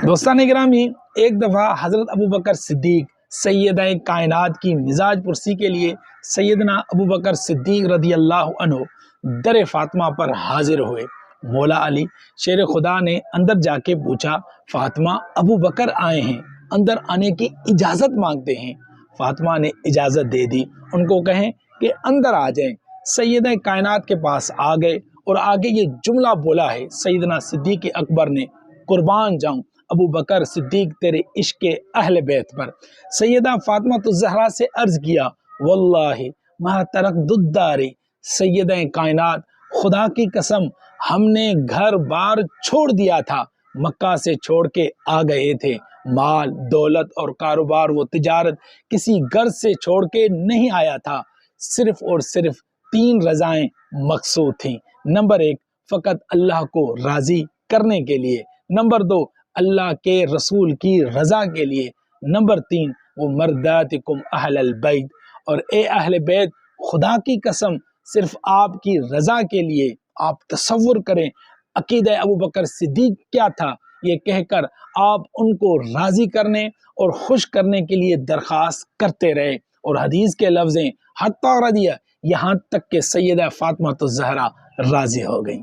دوستان گرامی، ایک دفعہ حضرت ابو بکر صدیق سیدہ کائنات کی مزاج پرسی کے لیے سیدنا ابو بکر صدیق رضی اللہ عنہ در فاطمہ پر حاضر ہوئے۔ مولا علی شیر خدا نے اندر جا کے پوچھا، فاطمہ ابو بکر آئے ہیں، اندر آنے کی اجازت مانگتے ہیں۔ فاطمہ نے اجازت دے دی، ان کو کہیں کہ اندر آ جائیں۔ سیدہ کائنات کے پاس آ گئے اور آگے یہ جملہ بولا ہے سیدنا صدیق اکبر نے، قربان جاؤں ابو بکر صدیق تیرے عشق اہل بیت پر۔ سیدہ فاطمہ الزہرا سے عرض کیا، واللہ ما ترکت الدار، سیدہ کائنات خدا کی قسم ہم نے گھر بار چھوڑ دیا تھا، مکہ سے چھوڑ کے آ گئے تھے، مال دولت اور کاروبار و تجارت کسی غرض سے چھوڑ کے نہیں آیا تھا، صرف اور صرف 3 رضائیں مقصود تھیں۔ نمبر 1 فقط اللہ کو راضی کرنے کے لیے، نمبر 2 اللہ کے رسول کی رضا کے لیے، نمبر 3 وہ مرداتکم اہل البیت، اور اے اہل بیت خدا کی قسم صرف آپ کی رضا کے لیے۔ آپ تصور کریں عقیدہ ابو بکر صدیق کیا تھا، یہ کہہ کر آپ ان کو راضی کرنے اور خوش کرنے کے لیے درخواست کرتے رہے، اور حدیث کے لفظ ہیں حتی رضیہ، یہاں تک کہ سیدہ فاطمہ الزہرا راضی ہو گئیں۔